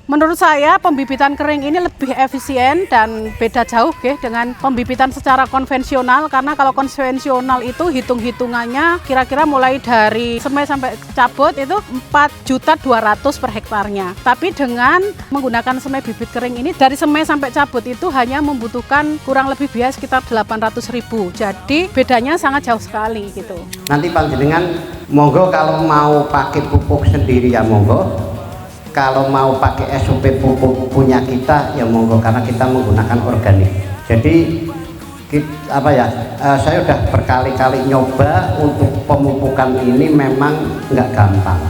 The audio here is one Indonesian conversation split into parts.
Menurut saya pembibitan kering ini lebih efisien dan beda jauh dengan pembibitan secara konvensional, karena kalau konvensional itu hitung-hitungannya kira-kira mulai dari semai sampai cabut itu 4.200.000 per hektarnya. Tapi dengan menggunakan semai bibit kering ini dari semai sampai cabut itu hanya membutuhkan kurang lebih biaya sekitar 800.000. Jadi bedanya sangat jauh sekali gitu. Nanti panjenengan monggo kalau mau pakai pupuk sendiri ya monggo. Kalau mau pakai SOP pupuk punya kita ya monggo, karena kita menggunakan organik. Jadi saya udah berkali-kali nyoba untuk pemupukan ini, memang nggak gampang.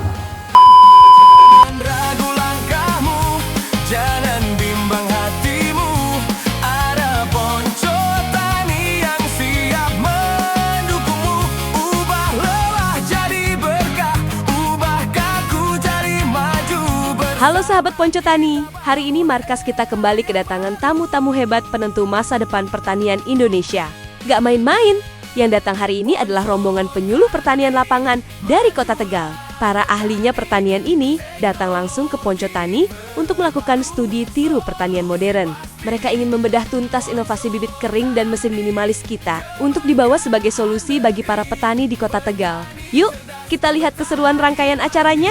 Halo sahabat Ponco Tani, hari ini markas kita kembali kedatangan tamu-tamu hebat penentu masa depan pertanian Indonesia. Gak main-main, yang datang hari ini adalah rombongan penyuluh pertanian lapangan dari Kota Tegal. Para ahlinya pertanian ini datang langsung ke Ponco Tani untuk melakukan studi tiru pertanian modern. Mereka ingin membedah tuntas inovasi bibit kering dan mesin minimalis kita untuk dibawa sebagai solusi bagi para petani di Kota Tegal. Yuk, kita lihat keseruan rangkaian acaranya.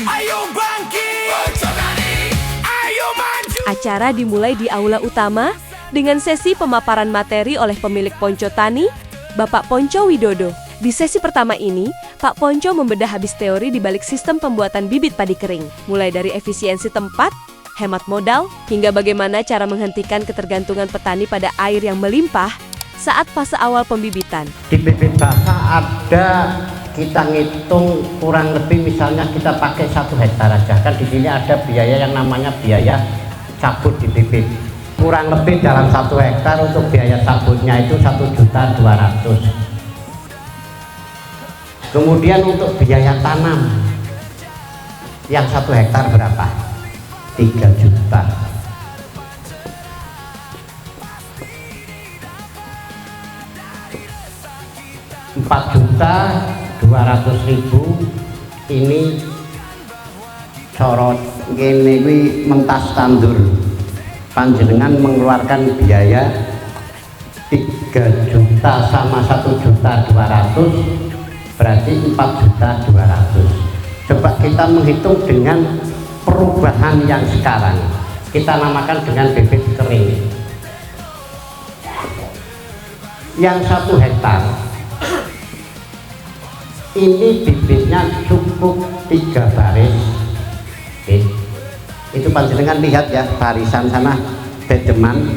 Ayo bangkit! Acara dimulai di aula utama dengan sesi pemaparan materi oleh pemilik Ponco Tani, Bapak Ponco Widodo. Di sesi pertama ini, Pak Ponco membedah habis teori di balik sistem pembuatan bibit padi kering, mulai dari efisiensi tempat, hemat modal, hingga bagaimana cara menghentikan ketergantungan petani pada air yang melimpah saat fase awal pembibitan. Di bibit basah ada, kita ngitung kurang lebih, misalnya kita pakai 1 hektar aja, kan di sini ada biaya yang namanya biaya cabut di bibit. Kurang lebih dalam 1 hektar untuk biaya cabutnya itu 1.200.000. Kemudian untuk biaya tanam yang 1 hektar berapa? 3 juta. Rp4.200.000 ini corot gini mentas tandur, panjenengan mengeluarkan biaya 3 juta sama 1.200.000 berarti 4.200.000. Coba kita menghitung dengan perubahan yang sekarang kita namakan dengan bibit kering. Yang 1 hektar ini bibitnya cukup 3 baris. Itu panjenengan lihat ya, barisan sana bedeman.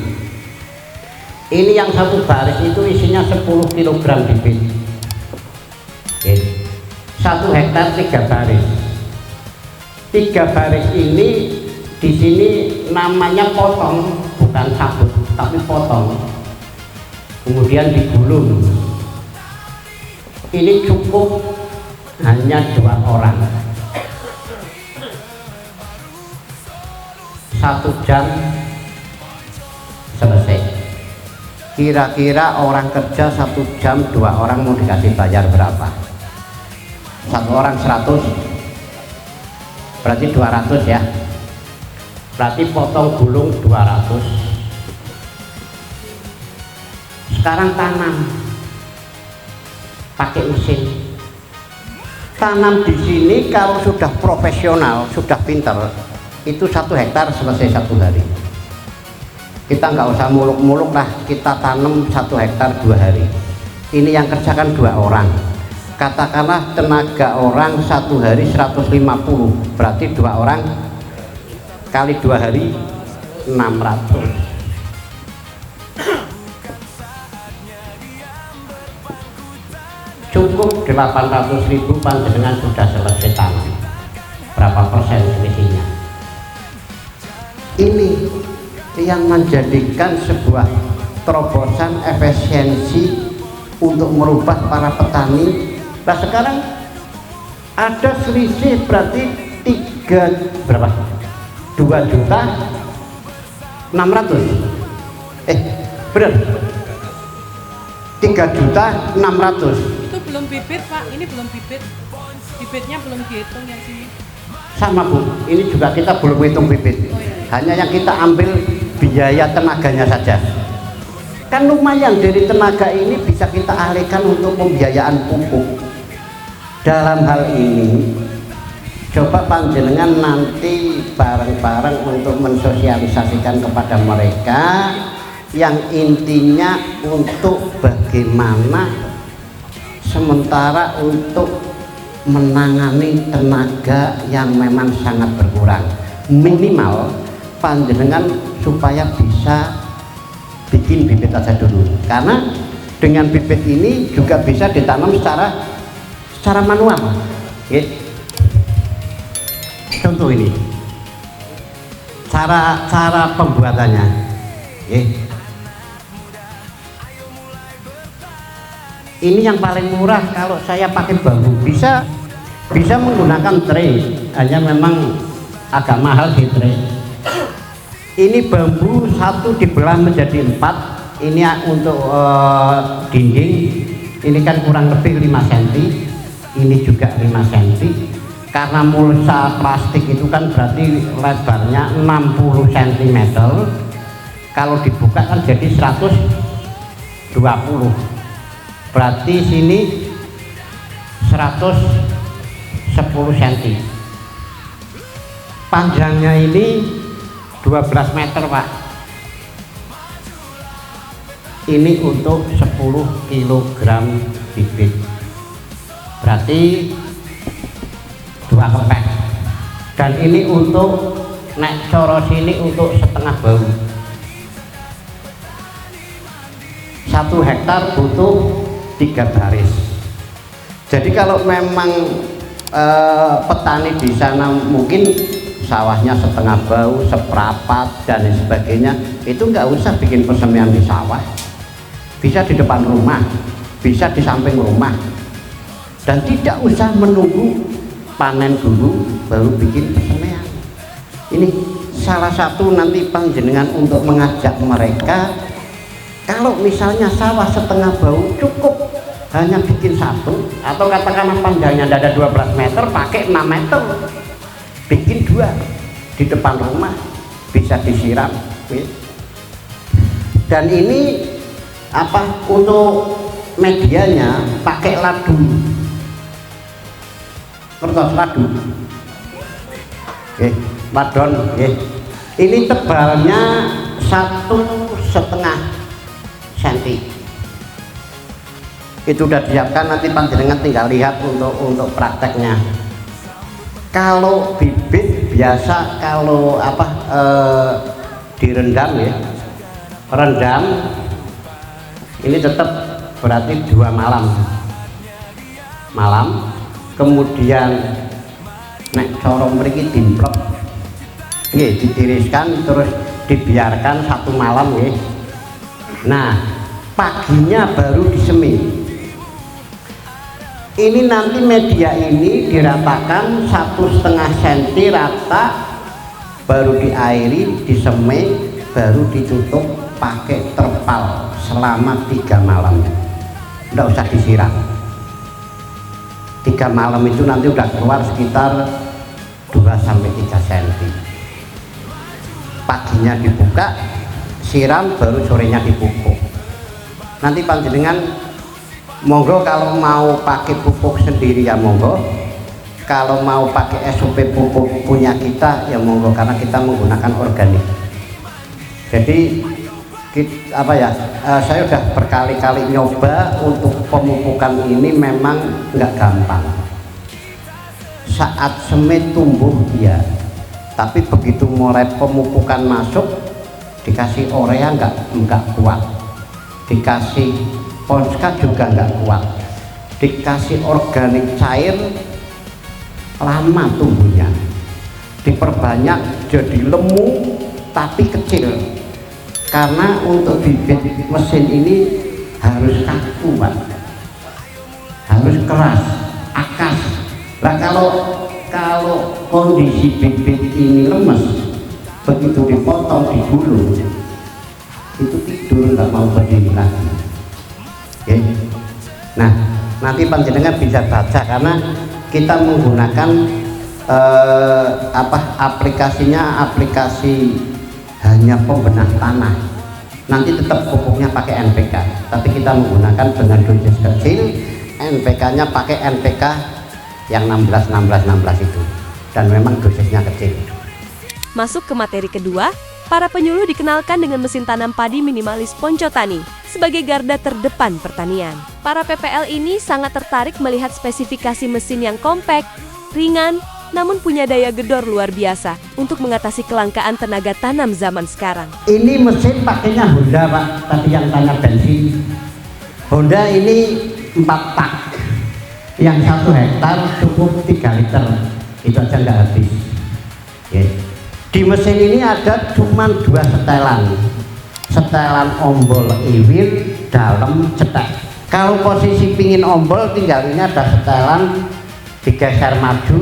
Ini yang 1 baris itu isinya 10 kg bibit. 1 hektar 3 baris. 3 baris ini di sini namanya potong, bukan cabut, tapi potong. Kemudian digulung. Ini cukup hanya 2 orang. 1 jam selesai. Kira-kira orang kerja 1 jam 2 orang mau dikasih bayar berapa? 1 orang 100, berarti 200 ya. Berarti potong gulung 200. Sekarang tanam pakai mesin. Tanam di sini kalau sudah profesional, sudah pintar, itu 1 hektar selesai 1 hari. Kita nggak usah muluk-muluk lah, kita tanam 1 hektar 2 hari. Ini yang kerjakan 2 orang. Katakanlah tenaga orang 1 hari 150, berarti 2 orang kali 2 hari 600. Cukup 800.000 panjenengan sudah selesai tanam. Berapa persen selisihnya? Ini yang menjadikan sebuah terobosan efisiensi untuk merubah para petani. Nah sekarang ada selisih berarti 3 berapa? 2.600.000. Benar? 3.600.000. Itu belum bibit Pak, ini belum bibit. Bibitnya belum dihitung yang sini. Sama Bu, ini juga kita belum hitung bibit, hanya yang kita ambil biaya tenaganya saja. Kan lumayan, dari tenaga ini bisa kita alihkan untuk pembiayaan pupuk. Dalam hal ini coba panjenengan nanti bareng-bareng untuk mensosialisasikan kepada mereka, yang intinya untuk bagaimana sementara untuk menangani tenaga yang memang sangat berkurang, minimal panjenengan supaya bisa bikin bibit aja dulu, karena dengan bibit ini juga bisa ditanam secara manual. Contoh ini cara pembuatannya. Ini yang paling murah kalau saya pakai bambu, bisa menggunakan tray, hanya memang agak mahal di tray. Ini bambu satu dibelah menjadi 4. Ini untuk dinding, ini kan kurang lebih 5 cm, ini juga 5 cm. Karena mulsa plastik itu kan berarti lebarnya 60 cm, kalau dibuka kan jadi 120, berarti sini 110 cm. Panjangnya ini 12 meter Pak. Ini untuk 10 kg bibit, berarti 2 kepek. Dan ini untuk nek coro sini untuk setengah bau. 1 hektar butuh 3 baris. Jadi kalau memang petani di sana mungkin sawahnya setengah bau, seprapat dan sebagainya, itu nggak usah bikin persemian di sawah, bisa di depan rumah, bisa di samping rumah, dan tidak usah menunggu panen dulu baru bikin persemian. Ini salah satu nanti panjenengan untuk mengajak mereka, kalau misalnya sawah setengah bau cukup hanya bikin 1, atau katakanlah panjangnya ada 12 meter, pakai 6 meter, bikin 2 di depan rumah, bisa disiram. Dan ini untuk medianya pakai ladu, kertas ladu, wadon. Ini tebalnya 1,5 cm. Itu udah disiapkan, nanti panjenengan tinggal lihat untuk prakteknya. Kalau bibit biasa, kalau direndam rendam ini tetap berarti 2 malam, kemudian nek corong mriki dimplek, ditiriskan terus dibiarkan 1 malam. Nah, paginya baru disemi. Ini nanti media ini diratakan 1,5 cm rata, baru diairi, disemi, baru ditutup pakai terpal selama 3 malam. Nggak usah disiram. 3 malam itu nanti udah keluar sekitar 2-3 cm. Paginya dibuka, siram, baru sorenya dipupuk. Nanti panjenengan monggo, kalau mau pakai pupuk sendiri ya monggo, kalau mau pakai SOP pupuk punya kita ya monggo, karena kita menggunakan organik. Jadi saya udah berkali-kali nyoba untuk pemupukan ini, memang nggak gampang. Saat semai tumbuh dia, tapi begitu mulai pemupukan masuk, dikasih urea nggak kuat, dikasih Ponska juga nggak kuat, dikasih organik cair lama tumbuhnya, diperbanyak jadi lemu tapi kecil, karena untuk bibit mesin ini harus kaku Pak, harus keras, akas. Nah kalau kondisi bibit ini lemes, begitu dipotong, digulung, itu tidur nggak mau berdiri lagi. Nah, nanti panjenengan bisa baca, karena kita menggunakan aplikasinya aplikasi hanya pembenah tanah. Nanti tetap pupuknya pakai NPK, tapi kita menggunakan dengan dosis kecil, NPK-nya pakai NPK yang 16 itu, dan memang dosisnya kecil. Masuk ke materi kedua, para penyuluh dikenalkan dengan mesin tanam padi minimalis Poncotani sebagai garda terdepan pertanian. Para PPL ini sangat tertarik melihat spesifikasi mesin yang kompak, ringan, namun punya daya gedor luar biasa untuk mengatasi kelangkaan tenaga tanam zaman sekarang. Ini mesin pakainya Honda, Pak. Tadi yang tanya bensin. Honda ini 4 tak. Yang 1 hektar cukup 3 liter. Itu aja nggak habis. Di mesin ini ada cuma 2 setelan. Setelan ombol iwir, dalam cetek. Kalau posisi pingin ombol, tinggal ini ada setelan, digeser maju,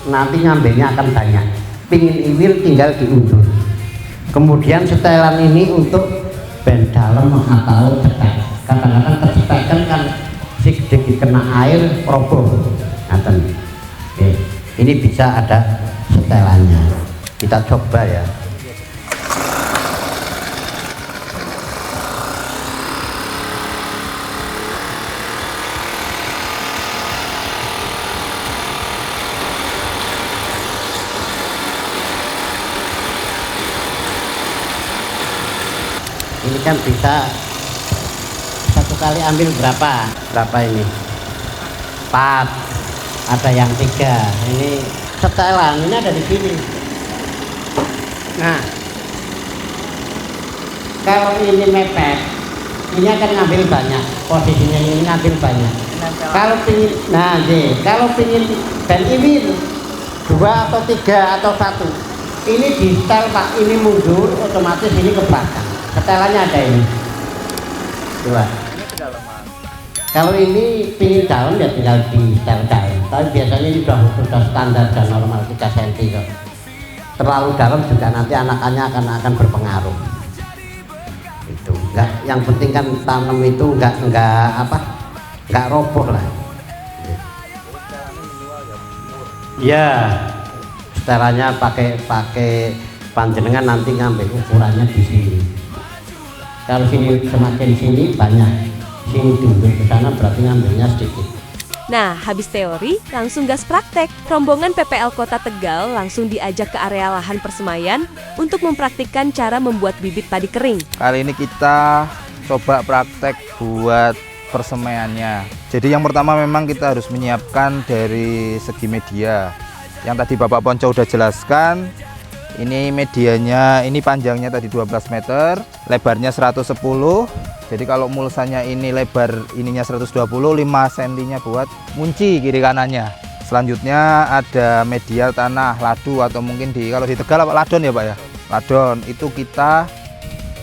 nanti ngambilnya akan banyak. Pingin iwir tinggal diundur. Kemudian setelan ini untuk ben dalam atau cetek. Kadang-kadang kecetekan kan sedikit kena air roboh. Ini bisa ada setelannya. Kita coba ya. Ini kan bisa satu kali ambil berapa ini? 4, ada yang 3. Ini setelan, ini ada di sini. Nah, kalau ini mepet, ini akan ngambil banyak. Posisinya ini ngambil banyak. Kalau pingin, kalau pingin dan ini 2 atau 3 atau 1, ini di setel Pak, ini mundur, otomatis ini ke belakang. Setelannya ada ini. 2. Kalau ini pingin dalam ya tinggal di setel dalam. Tapi biasanya ini sudah standar dan normal 3 cm kok. Terlalu dalam juga nanti anakannya akan berpengaruh. Itu enggak, yang penting kan tanam itu enggak roboh lah. Iya. Setelannya pakai panjenengan nanti ngambil ukurannya di sini. Kalau sini semakin sini banyak, sini diundur ke sana berarti ngambilnya sedikit. Nah, habis teori, langsung gas praktek. Rombongan PPL Kota Tegal langsung diajak ke area lahan persemaian untuk mempraktikkan cara membuat bibit padi kering. Kali ini kita coba praktek buat persemaiannya. Jadi yang pertama memang kita harus menyiapkan dari segi media. Yang tadi Bapak Ponco udah jelaskan. Ini medianya, ini panjangnya tadi 12 meter, lebarnya 110. Jadi kalau mulsanya ini lebar ininya 120, 5 cm-nya buat munci kiri kanannya. Selanjutnya ada media tanah ladu atau mungkin kalau di Tegal apa ladon ya Pak ya? Ladon itu kita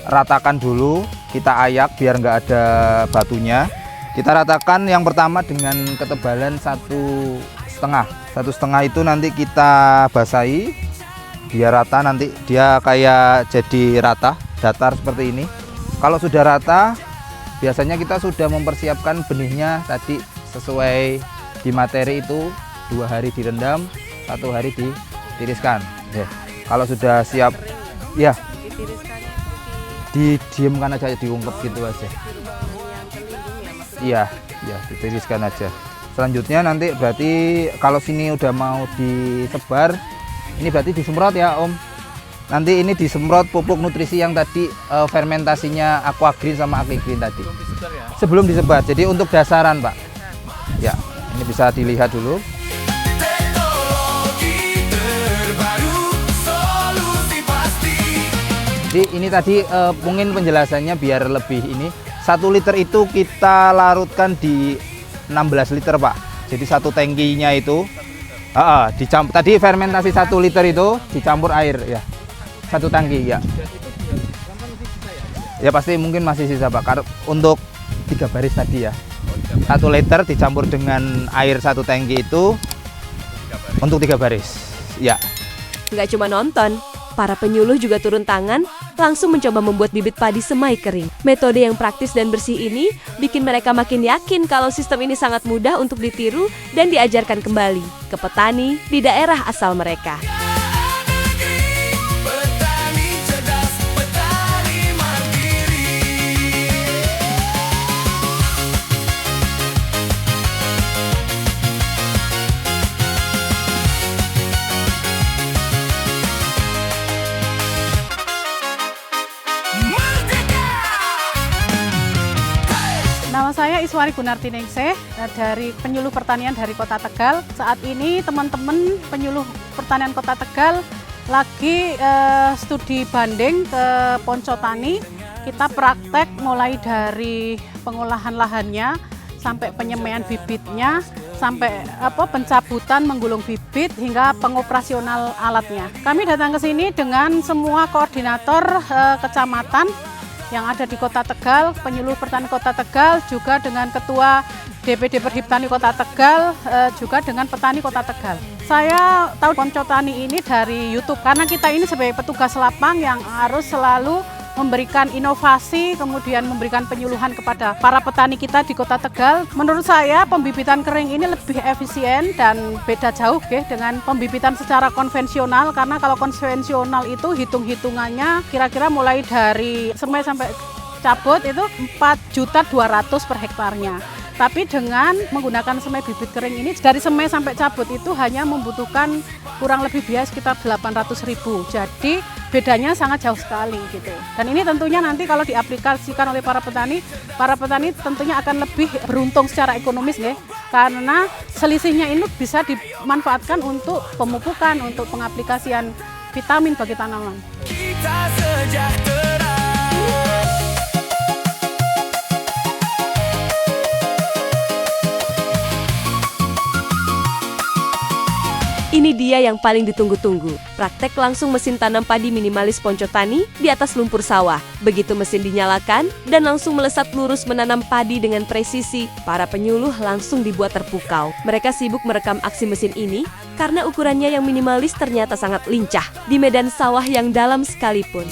ratakan dulu, kita ayak biar nggak ada batunya. Kita ratakan yang pertama dengan ketebalan 1,5. 1,5 itu nanti kita basahi biar rata, nanti dia kayak jadi rata datar seperti ini. Kalau sudah rata biasanya kita sudah mempersiapkan benihnya tadi sesuai di materi itu 2 hari direndam, 1 hari ditiriskan. Kalau sudah siap ya didiamkan aja, diungkep gitu aja. Iya ditiriskan aja. Selanjutnya nanti berarti kalau sini udah mau disebar, ini berarti disemprot ya Om. Nanti ini disemprot pupuk nutrisi yang tadi fermentasinya Aqua Green sama Agri Green tadi. Sebelum disebar. Jadi untuk dasaran Pak. Ya, ini bisa dilihat dulu. Jadi ini tadi mungkin penjelasannya biar lebih ini. 1 liter itu kita larutkan di 16 liter Pak. Jadi 1 tangkinya itu dicampur. Tadi fermentasi 1 liter itu dicampur air ya. 1 tangki ya. Ya pasti mungkin masih sisa Pak. Untuk 3 baris tadi ya. 1 liter dicampur dengan air 1 tangki itu untuk 3 baris. Ya. Nggak cuma nonton, Para penyuluh juga turun tangan, langsung mencoba membuat bibit padi semai kering. Metode yang praktis dan bersih ini bikin mereka makin yakin kalau sistem ini sangat mudah untuk ditiru dan diajarkan kembali ke petani di daerah asal mereka. Nama saya Iswari Gunartiningsih dari penyuluh pertanian dari Kota Tegal. Saat ini teman-teman penyuluh pertanian Kota Tegal lagi studi banding ke Poncotani. Kita praktek mulai dari pengolahan lahannya sampai penyemaian bibitnya, sampai pencabutan menggulung bibit hingga pengoperasional alatnya. Kami datang ke sini dengan semua koordinator kecamatan yang ada di Kota Tegal, penyuluh pertanian Kota Tegal, juga dengan ketua DPD Perhiptani Kota Tegal, juga dengan petani Kota Tegal. Saya tahu Poncotani ini dari YouTube karena kita ini sebagai petugas lapang yang harus selalu memberikan inovasi, kemudian memberikan penyuluhan kepada para petani kita di Kota Tegal. Menurut saya pembibitan kering ini lebih efisien dan beda jauh dengan pembibitan secara konvensional, karena kalau konvensional itu hitung-hitungannya kira-kira mulai dari semai sampai cabut itu 4.200.000 per hektarnya. Tapi dengan menggunakan semai bibit kering ini, dari semai sampai cabut itu hanya membutuhkan kurang lebih biaya sekitar 800.000. Jadi bedanya sangat jauh sekali gitu. Dan ini tentunya nanti kalau diaplikasikan oleh para petani tentunya akan lebih beruntung secara ekonomis karena selisihnya ini bisa dimanfaatkan untuk pemupukan, untuk pengaplikasian vitamin bagi tanaman. Kita sejahtera. Ini dia yang paling ditunggu-tunggu, praktek langsung mesin tanam padi minimalis Poncotani di atas lumpur sawah. Begitu mesin dinyalakan dan langsung melesat lurus menanam padi dengan presisi, para penyuluh langsung dibuat terpukau. Mereka sibuk merekam aksi mesin ini karena ukurannya yang minimalis ternyata sangat lincah di medan sawah yang dalam sekalipun.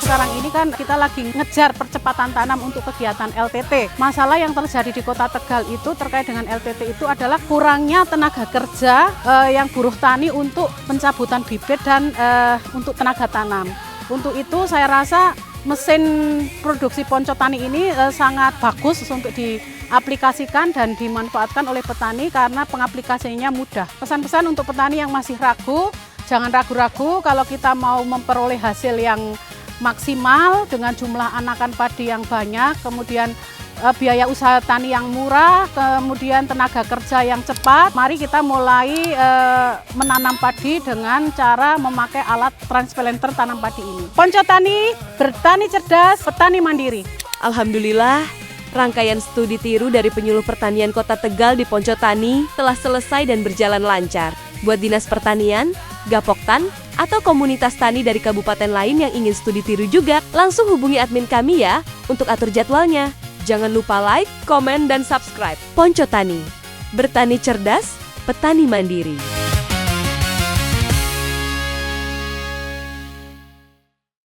Sekarang ini kan kita lagi ngejar percepatan tanam untuk kegiatan LTT. Masalah yang terjadi di Kota Tegal itu terkait dengan LTT itu adalah kurangnya tenaga kerja yang buruh tani untuk pencabutan bibit dan untuk tenaga tanam. Untuk itu saya rasa mesin produksi Poncotani ini sangat bagus untuk diaplikasikan dan dimanfaatkan oleh petani karena pengaplikasinya mudah. Pesan-pesan untuk petani yang masih ragu, jangan ragu-ragu kalau kita mau memperoleh hasil yang maksimal dengan jumlah anakan padi yang banyak, kemudian biaya usaha tani yang murah, kemudian tenaga kerja yang cepat. Mari kita mulai menanam padi dengan cara memakai alat transplanter tanam padi ini. Poncotani, bertani cerdas, petani mandiri. Alhamdulillah, rangkaian studi tiru dari penyuluh pertanian Kota Tegal di Poncotani telah selesai dan berjalan lancar. Buat Dinas Pertanian, Gapoktan, atau komunitas tani dari kabupaten lain yang ingin studi tiru juga, langsung hubungi admin kami ya untuk atur jadwalnya. Jangan lupa like, komen, dan subscribe. Poncotani, bertani cerdas, petani mandiri.